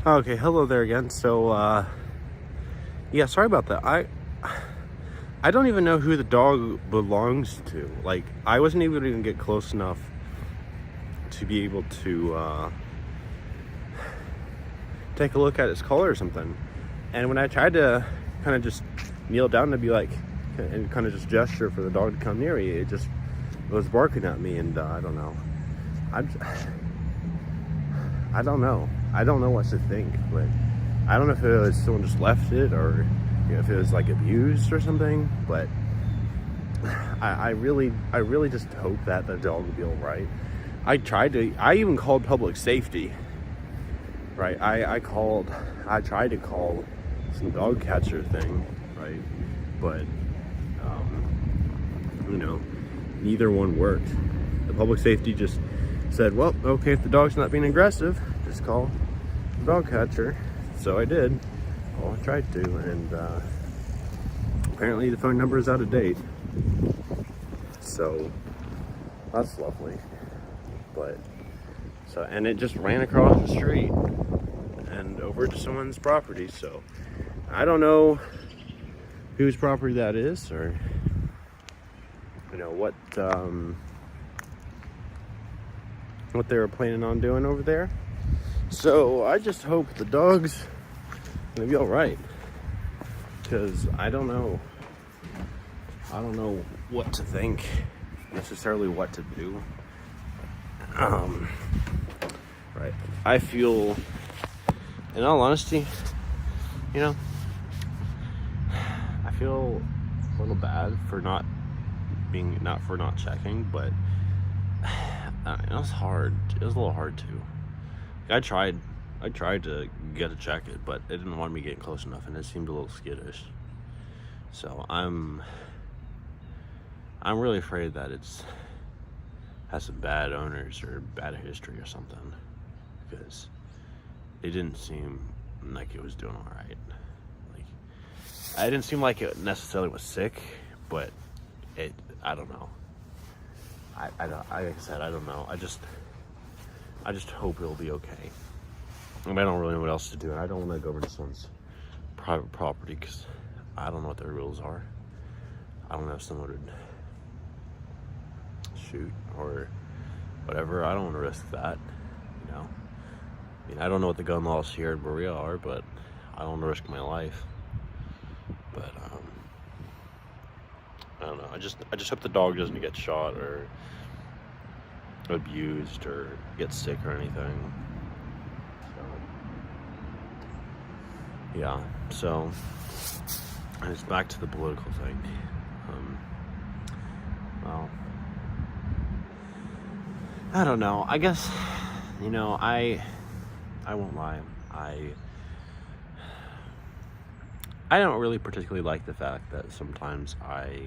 Okay, hello there again. Yeah, sorry about that. I don't even know who the dog belongs to. Like, I wasn't able to even get close enough to be able to take a look at its collar or something. And when I tried to kind of just kneel down to be like, and kind of just gesture for the dog to come near me, it was barking at me, and I don't know. I don't know. I don't know what to think, but I don't know if it was someone just left it or if it was like abused or something, but I really just hope that the dog will be all right. I even called public safety, right? I tried to call some dog catcher thing, right? But, neither one worked. The public safety just said, well, okay, if the dog's not being aggressive, just call the dog catcher. So I did. Well, I tried to, and apparently the phone number is out of date. So that's lovely. And it just ran across the street and over to someone's property. So I don't know whose property that is, or what they were planning on doing over there. So I just hope the dog's gonna be all right, because I don't know what to think, necessarily what to do. Right. I feel, in all honesty, I feel a little bad for not checking, but it was hard. It was a little hard too. I tried to get to check it, but it didn't want me getting close enough, and it seemed a little skittish. So I'm really afraid that has some bad owners or bad history or something, because it didn't seem like it was doing all right. Like, it didn't seem like it necessarily was sick, but I don't know. Like I said, I don't know. I just hope it'll be okay. I don't really know what else to do, and I don't want to go over to someone's private property because I don't know what their rules are. I don't know if someone would shoot or whatever. I don't want to risk that, I don't know what the gun laws here in Berea are, but I don't want to risk my life. But I don't know. I just hope the dog doesn't get shot or abused or get sick or anything. Yeah, so it's back to the political thing. Well, I don't know. I guess, I won't lie. I don't really particularly like the fact that sometimes I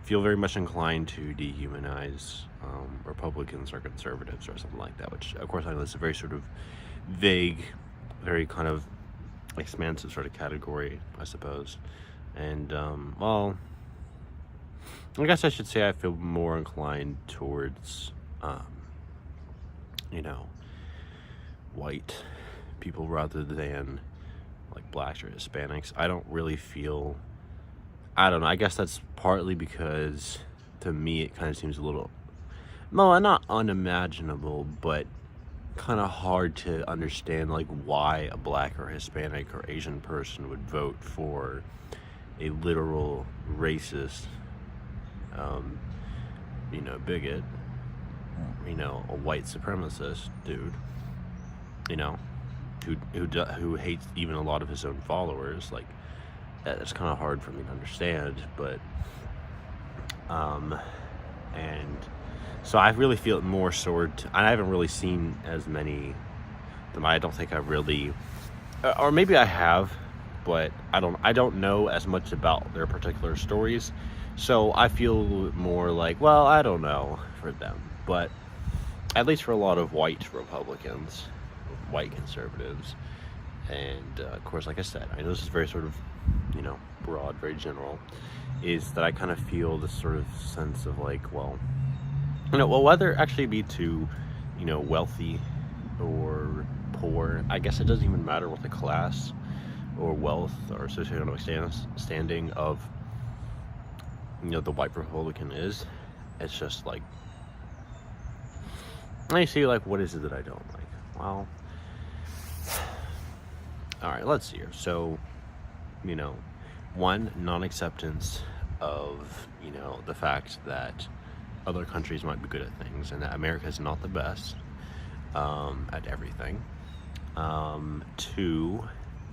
feel very much inclined to dehumanize Republicans or conservatives or something like that, which, of course, I know is a very sort of vague, very kind of expansive sort of category, I suppose. And well, I guess I should say I feel more inclined towards white people rather than like blacks or Hispanics. I don't really feel, I don't know, I guess that's partly because to me it kind of seems a little, no, not unimaginable, but kind of hard to understand like why a black or Hispanic or Asian person would vote for a literal racist bigot, a white supremacist dude, who hates even a lot of his own followers. Like, that's kind of hard for me to understand, but and so I really feel it more I haven't really seen as many. I don't think I've really, or maybe I have, but I don't know as much about their particular stories. So I feel more like, well, I don't know for them, but at least for a lot of white Republicans, white conservatives, and of course, like I said, I know this is very sort of, broad, very general, is that I kind of feel this sort of sense of like, well, whether actually be to, wealthy or poor. I guess it doesn't even matter what the class or wealth or socioeconomic standing of, the white Republican is. It's just like, and you see, like, what is it that I don't like? Well, all right, let's see here. So, one, non-acceptance of, the fact that other countries might be good at things and that America is not the best at everything. Two,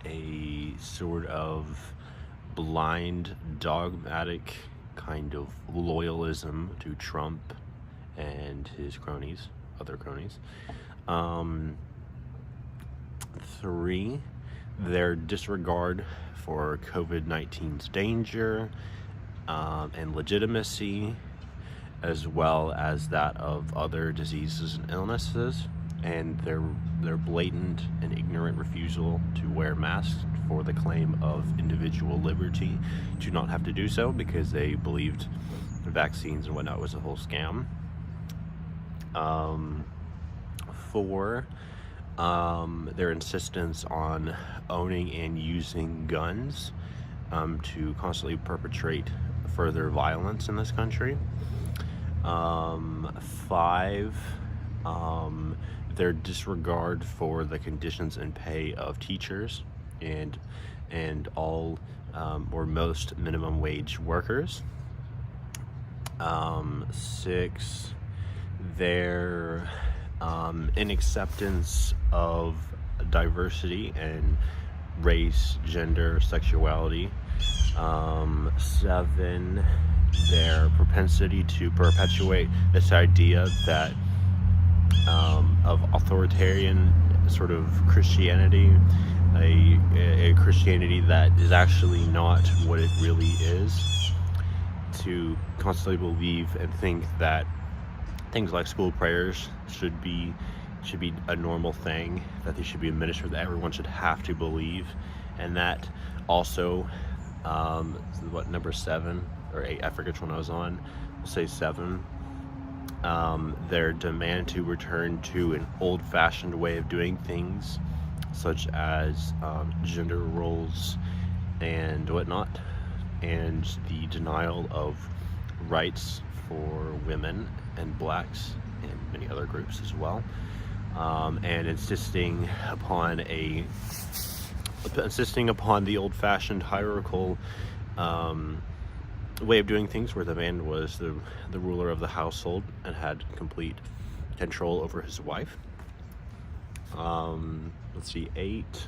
a sort of blind, dogmatic kind of loyalism to Trump and his other cronies. Three, their disregard for COVID-19's danger and legitimacy, as well as that of other diseases and illnesses, and their blatant and ignorant refusal to wear masks for the claim of individual liberty to not have to do so because they believed vaccines and whatnot was a whole scam. Four, their insistence on owning and using guns to constantly perpetrate further violence in this country. Five, their disregard for the conditions and pay of teachers and all or most minimum wage workers. Six, their inacceptance of diversity and race, gender, sexuality. Seven, their propensity to perpetuate this idea that of authoritarian sort of Christianity, a Christianity that is actually not what it really is, to constantly believe and think that things like school prayers should be a normal thing, that they should be administered, that everyone should have to believe, and that also number 7 or 8, I forget which one I was on, we'll say 7, their demand to return to an old-fashioned way of doing things, such as gender roles and whatnot, and the denial of rights for women and blacks and many other groups as well, and insisting upon the old-fashioned hierarchical way of doing things, where the man was the ruler of the household and had complete control over his wife. 8,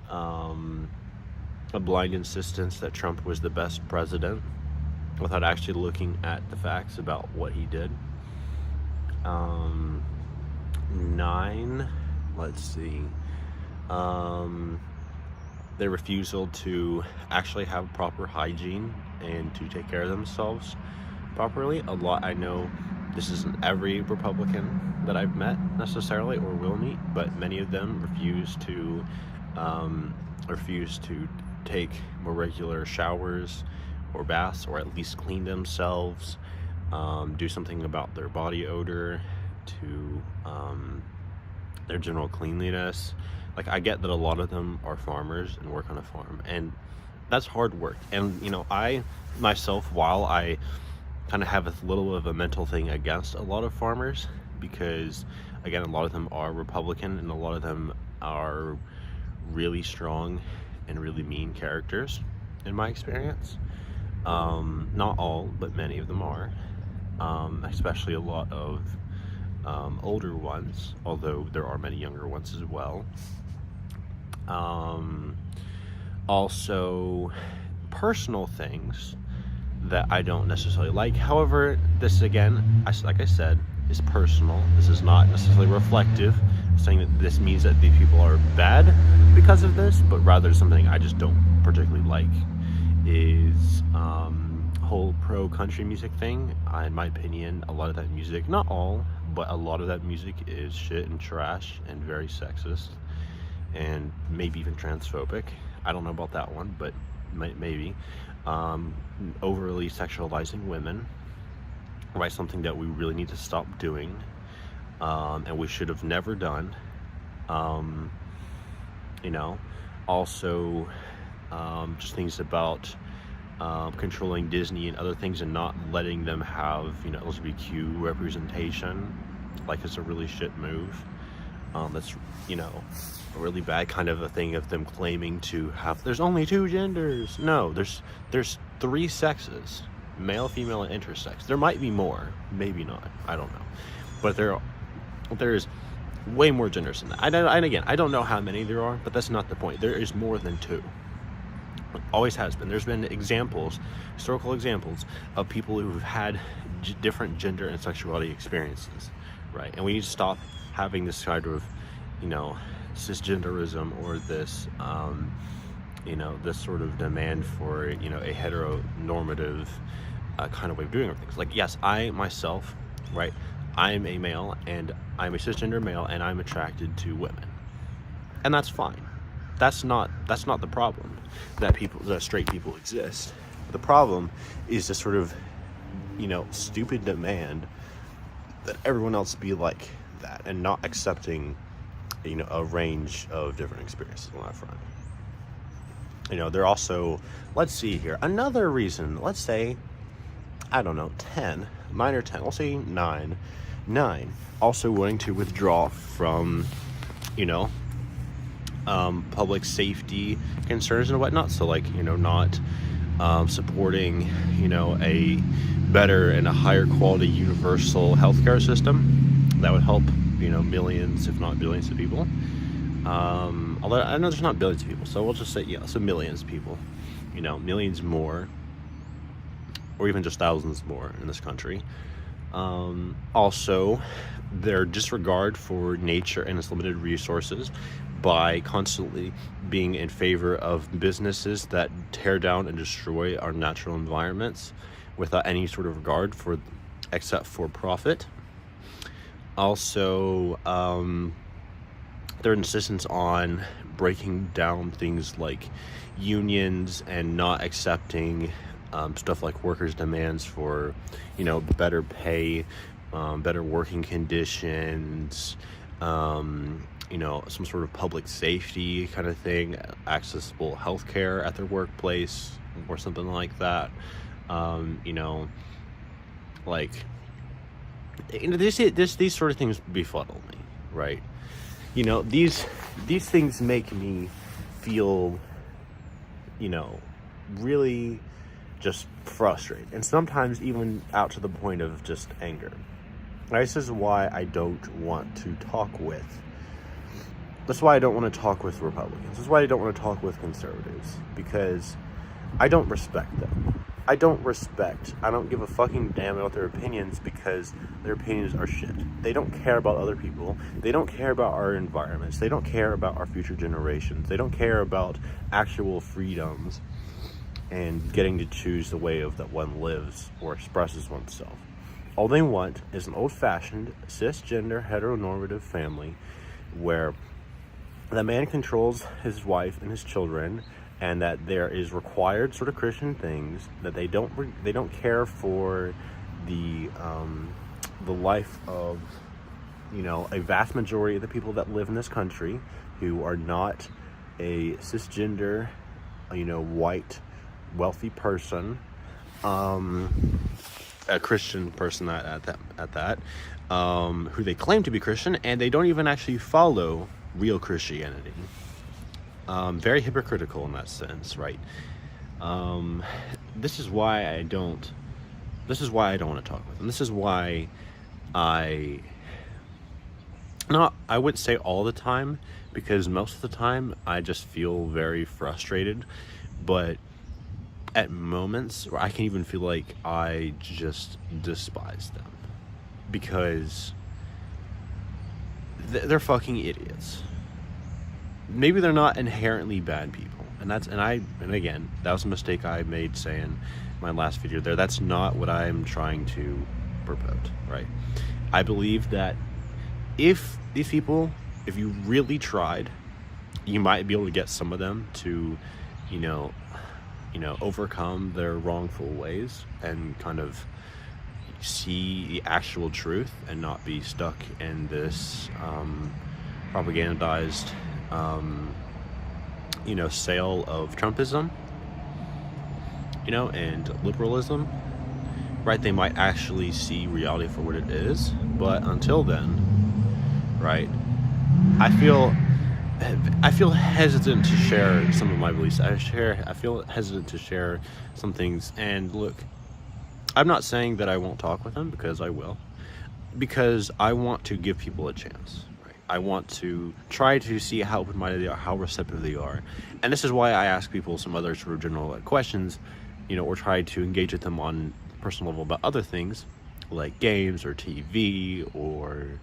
a blind insistence that Trump was the best president without actually looking at the facts about what he did. 9, their refusal to actually have proper hygiene and to take care of themselves properly. I know this isn't every Republican that I've met necessarily or will meet, but many of them refuse to take more regular showers or baths, or at least clean themselves, do something about their body odor, to their general cleanliness. Like, I get that a lot of them are farmers and work on a farm, and that's hard work. And I myself, while I kind of have a little of a mental thing against a lot of farmers, because again, a lot of them are Republican and a lot of them are really strong and really mean characters in my experience. Not all, but many of them are, especially a lot of older ones, although there are many younger ones as well. Also, personal things that I don't necessarily like. However, this again, like I said, is personal. This is not necessarily reflective, saying that this means that these people are bad because of this, but rather something I just don't particularly like is whole pro country music thing. In my opinion, a lot of that music, not all, but a lot of that music is shit and trash and very sexist and maybe even transphobic. I don't know about that one, but maybe. Overly sexualizing women, something that we really need to stop doing, and we should have never done. Um, you know, also just things about controlling Disney and other things and not letting them have, LGBTQ representation. Like, it's a really shit move. That's, a really bad kind of a thing of them claiming to have, there's only two genders. No, there's three sexes, male, female, and intersex. There might be more, maybe not, I don't know. But there's way more genders than that. And again, I don't know how many there are, but that's not the point. There is more than two. Always has been. There's been historical examples of people who've had different gender and sexuality experiences, right? And we need to stop having this kind of, cisgenderism, or this, this sort of demand for, a heteronormative kind of way of doing things. Like, yes, I myself, right, I'm a male, and I'm a cisgender male, and I'm attracted to women, and that's fine. That's not the problem that straight people exist. The problem is this sort of, stupid demand that everyone else be like that, and not accepting, a range of different experiences on that front. They're also, let's see here, another reason, let's say, I don't know, 9 or 10, I'll say 9, also wanting to withdraw from, public safety concerns and whatnot. So, like, not supporting, a better and a higher quality universal healthcare system that would help, millions, if not billions of people. Although I know there's not billions of people, so we'll just say, so millions of people, millions more, or even just thousands more in this country. Also, their disregard for nature and its limited resources by constantly being in favor of businesses that tear down and destroy our natural environments without any sort of regard for, except for profit. Also, their insistence on breaking down things like unions and not accepting stuff like workers' demands for, better pay, better working conditions, some sort of public safety kind of thing, accessible healthcare at their workplace or something like that. These sort of things befuddle me, right? These things make me feel, really just frustrated, and sometimes even out to the point of just anger. This is why I don't want to talk with Republicans. This is why I don't want to talk with conservatives, because I don't respect them. I don't give a fucking damn about their opinions, because their opinions are shit. They don't care about other people. They don't care about our environments. They don't care about our future generations. They don't care about actual freedoms and getting to choose the way that one lives or expresses oneself. All they want is an old-fashioned, cisgender, heteronormative family where the man controls his wife and his children, and that there is required sort of Christian things, that they don't care for the life of, a vast majority of the people that live in this country who are not a cisgender, white, wealthy person, a Christian person at that, who they claim to be Christian, and they don't even actually follow real Christianity. Very hypocritical in that sense, right? This is why I don't want to talk with them. This is why I wouldn't say all the time, because most of the time I just feel very frustrated, but at moments where I can even feel like I just despise them, because they're fucking idiots. Maybe they're not inherently bad people, and again, that was a mistake I made saying my last video there. That's not what I'm trying to purport, right? I believe that if these people, if you really tried, you might be able to get some of them to, overcome their wrongful ways and kind of see the actual truth and not be stuck in this propagandized, sale of Trumpism, and liberalism, right? They might actually see reality for what it is, but until then, right, I feel hesitant to share some of my beliefs. I feel hesitant to share some things. And look, I'm not saying that I won't talk with them, because I will, because I want to give people a chance. Right? I want to try to see how open-minded they are, how receptive they are, and this is why I ask people some other sort of general questions, or try to engage with them on a personal level about other things like games or TV or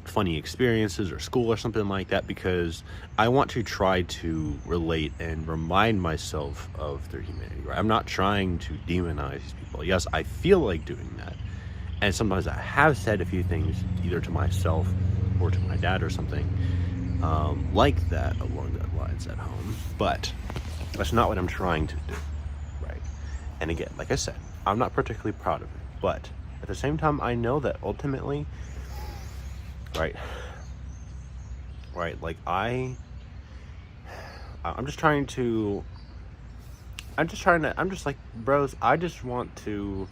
funny experiences or school or something like that, because I want to try to relate and remind myself of their humanity, right? I'm not trying to demonize these people. Yes, I feel like doing that, and sometimes I have said a few things either to myself or to my dad or something like that along that lines at home, but that's not what I'm trying to do, right? And again, like I said, I'm not particularly proud of it, but at the same time, I know that ultimately, right, like I'm just like, bros, I just want to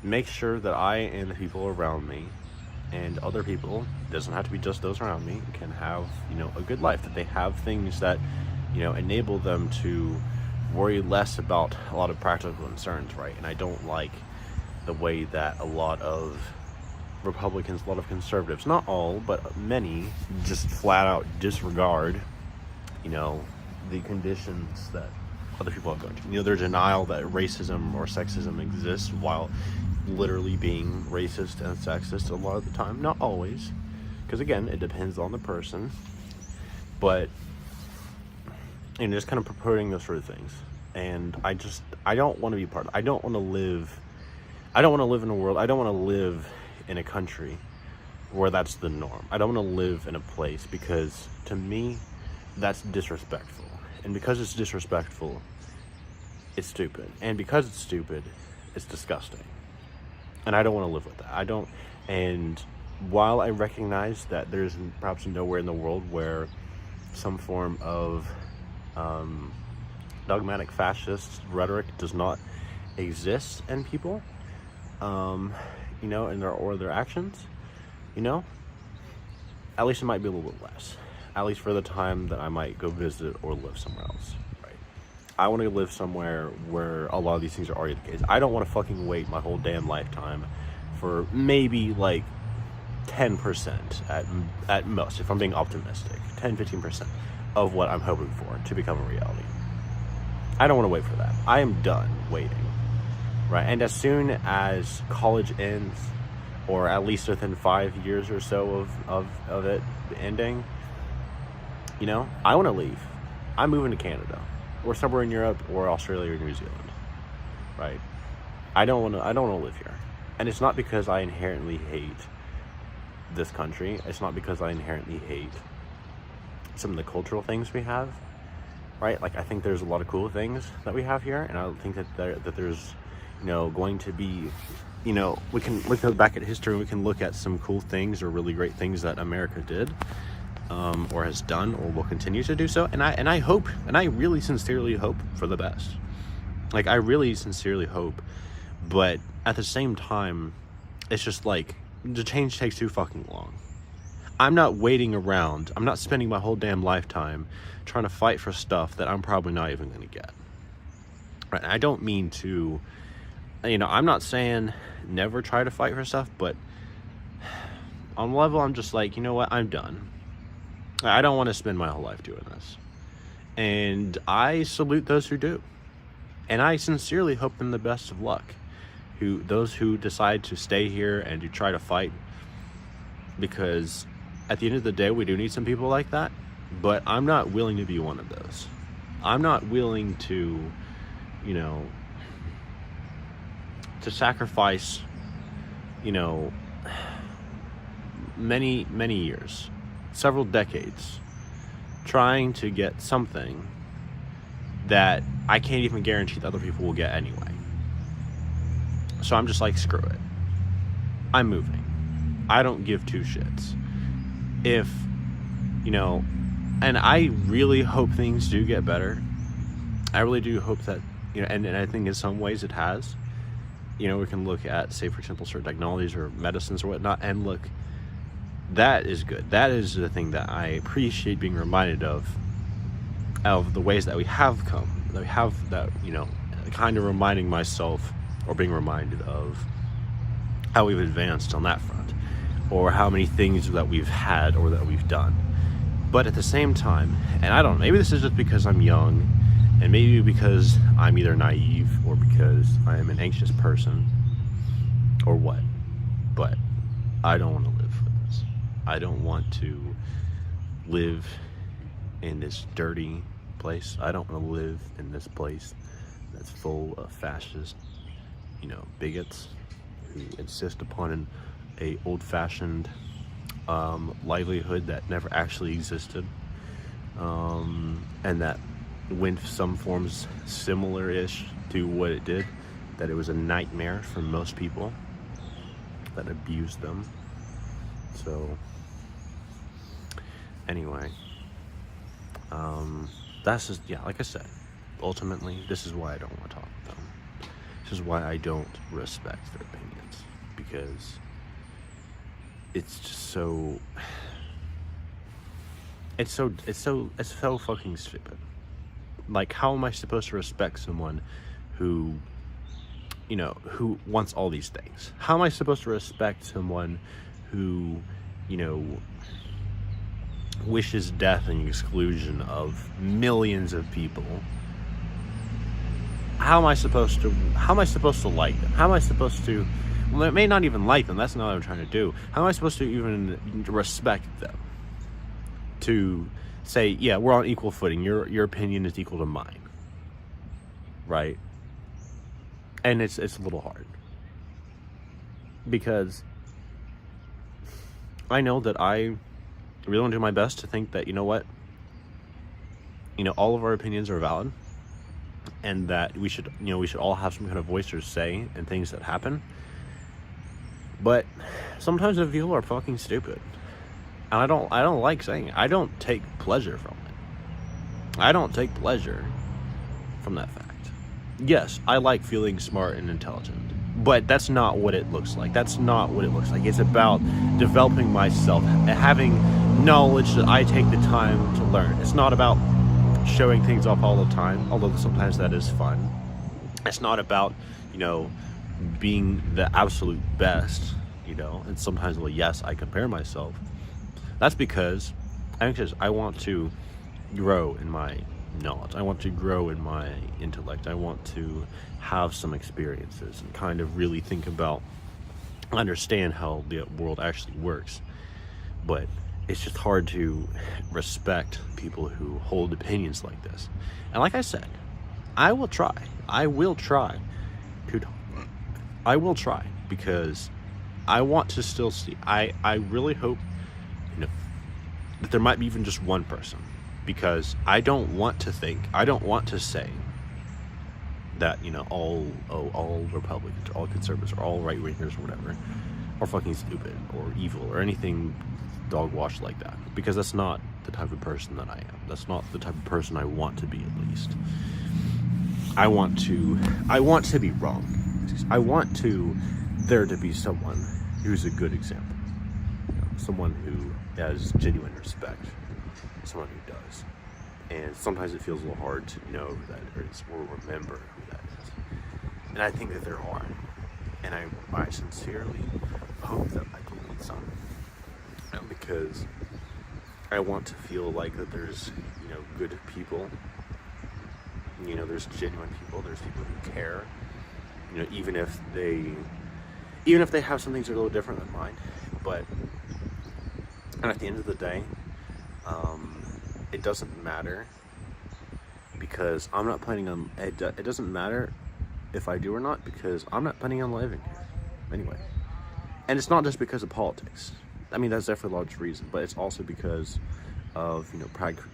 make sure that I and the people around me and other people, doesn't have to be just those around me, can have, a good life, that they have things that, enable them to worry less about a lot of practical concerns, right? And I don't like the way that a lot of Republicans, a lot of conservatives, not all, but many, just flat out disregard, the conditions that other people are going to. Their denial that racism or sexism exists, while literally being racist and sexist a lot of the time. Not always, because again, it depends on the person, but just kind of purporting those sort of things. And I don't want to be part of it. I don't want to live in a world, I don't want to live in a country where that's the norm. I don't want to live in a place, because to me, that's disrespectful. And because it's disrespectful, it's stupid. And because it's stupid, it's disgusting. And I don't want to live with that. And while I recognize that there's perhaps nowhere in the world where some form of dogmatic fascist rhetoric does not exist in people, in their actions, at least it might be a little bit less. At least for the time that I might go visit or live somewhere else, right? I want to live somewhere where a lot of these things are already the case. I don't want to fucking wait my whole damn lifetime for maybe like 10% at most, if I'm being optimistic, 10-15% of what I'm hoping for to become a reality. I don't want to wait for that. I am done waiting. Right, and as soon as college ends, or at least within 5 years or so of it ending, I want to leave. I'm moving to Canada, or somewhere in Europe, or Australia, or New Zealand. Right, I don't want to live here, and it's not because I inherently hate this country. It's not because I inherently hate some of the cultural things we have. Right, like I think there's a lot of cool things that we have here, and I think that there's going to be, we can look back at history and we can look at some cool things or really great things that America did, or has done, or will continue to do so. And I hope, and I really sincerely hope for the best. Like, I really sincerely hope, but at the same time, it's just like, the change takes too fucking long. I'm not waiting around. I'm not spending my whole damn lifetime trying to fight for stuff that I'm probably not even going to get. Right? I don't mean to, I'm not saying never try to fight for stuff, but on level, I'm just like, you know what? I'm done. I don't want to spend my whole life doing this. And I salute those who do. And I sincerely hope them the best of luck. Those who decide to stay here and to try to fight, because at the end of the day, we do need some people like that, but I'm not willing to be one of those. I'm not willing to, to sacrifice, many, many years, several decades, trying to get something that I can't even guarantee that other people will get anyway. So I'm just like, screw it. I'm moving. I don't give two shits. if, and I really hope things do get better. I really do hope that, and I think in some ways it has. We can look at, say, for example, certain technologies or medicines or whatnot, and look, that is good. That is the thing that I appreciate being reminded of the ways that we have come, that we have that, kind of reminding myself or being reminded of how we've advanced on that front, or how many things that we've had or that we've done. But at the same time, and I don't know, maybe this is just because I'm young, and maybe because I'm either naive or because I am an anxious person, or what, but I don't want to live with this. I don't want to live in this dirty place. I don't want to live in this place that's full of fascist, bigots who insist upon a old-fashioned livelihood that never actually existed, and that went some forms similar-ish to what it did, that it was a nightmare for most people that abused them. So anyway, that's just, like I said, ultimately this is why I don't want to talk with them. This is why I don't respect their opinions, because it's just so fucking stupid. Like, how am I supposed to respect someone who wants all these things? How am I supposed to respect someone who, wishes death and exclusion of millions of people? How am I supposed to like them? How am I supposed to, I may not even like them, that's not what I'm trying to do. How am I supposed to even respect them? To say, yeah, we're on equal footing, your opinion is equal to mine, right? And it's a little hard, because I know that I really want to do my best to think that, all of our opinions are valid, and that we should all have some kind of voice or say in things that happen. But sometimes the people are fucking stupid, and I don't like saying it. I don't take pleasure from it. I don't take pleasure from that fact. Yes, I like feeling smart and intelligent, but that's not what it looks like. That's not what it looks like. It's about developing myself, having knowledge that I take the time to learn. It's not about showing things off all the time, although sometimes that is fun. It's not about, being the absolute best, and sometimes, well, yes, I compare myself. That's because I want to grow in my knowledge. I want to grow in my intellect. I want to have some experiences and kind of really think about, understand how the world actually works. But it's just hard to respect people who hold opinions like this. And like I said, I will try because I want to still see, I really hope, that there might be even just one person, because I don't want to say that, all Republicans, all conservatives, or all right-wingers, or whatever, are fucking stupid or evil or anything dog-wash like that, because that's not the type of person that I am. That's not the type of person I want to be, at least. I want to be wrong. I want there to be someone who's a good example, someone who has genuine respect, someone who does. And sometimes it feels a little hard to know who that is, or remember who that is. And I think that there are, and I sincerely hope that I can meet some, because I want to feel like that there's good people, there's genuine people, there's people who care, even if they have some things that are a little different than mine. But at the end of the day, it doesn't matter, because I'm not planning on it. It doesn't matter if I do or not, because I'm not planning on living here anyway. And it's not just because of politics. I mean, that's definitely a large reason, but it's also because of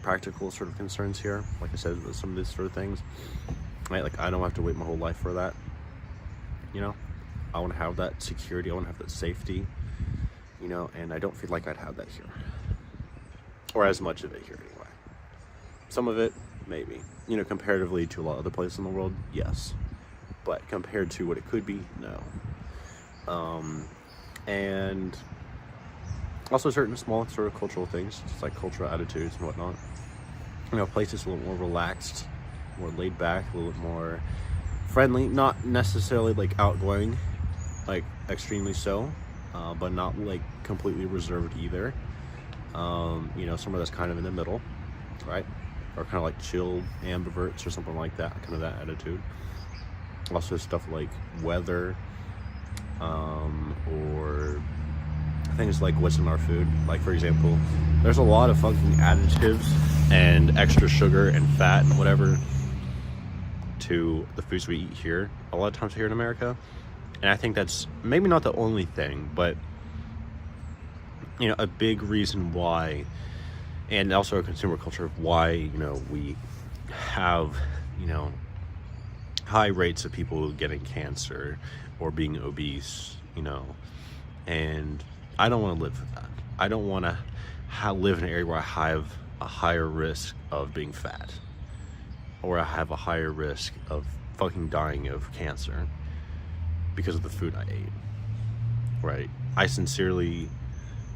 practical sort of concerns here. Like I said, with some of these sort of things, right? Like, I don't have to wait my whole life for that. I want to have that security. I want to have that safety. And I don't feel like I'd have that here. or as much of it here anyway. Some of it, maybe. You know, comparatively to a lot of other places in the world, yes. But compared to what it could be, no. And also certain small sort of cultural things, just like cultural attitudes and whatnot. You know, places a little more relaxed, more laid back, a little bit more friendly, not necessarily like outgoing, like extremely so, but not like completely reserved either. You know, somewhere that's kind of in the middle, right? Or kind of like chill ambiverts or something like that, kind of that attitude. Also stuff like weather, or things like what's in our food. Like, for example, there's a lot of fucking additives and extra sugar and fat and whatever to the foods we eat here, a lot of times here in America. And I think that's maybe not the only thing, but, you know, a big reason why, and also a consumer culture of why, you know, we have, you know, high rates of people getting cancer or being obese, you know. And I don't want to live with that. I don't want to live in an area where I have a higher risk of being fat, or I have a higher risk of fucking dying of cancer because of the food I ate, right? I sincerely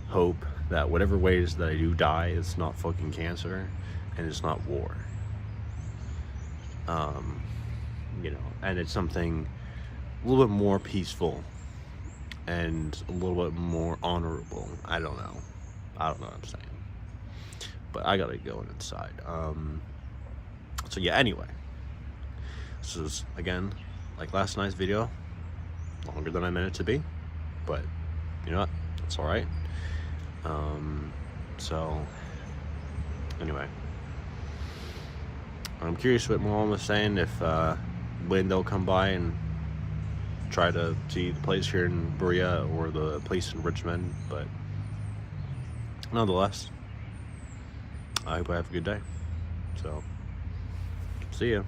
hope that whatever ways that I do die, it's not fucking cancer and it's not war. You know, and it's something a little bit more peaceful and a little bit more honorable. I don't know what I'm saying, but I gotta go inside. So yeah, anyway, this is, again, like last night's video, longer than I meant it to be, but you know what, it's all right. So anyway, I'm curious what my mom was saying, if when they'll come by and try to see the place here in Berea or the place in Richmond. But nonetheless, I hope I have a good day. So, see ya.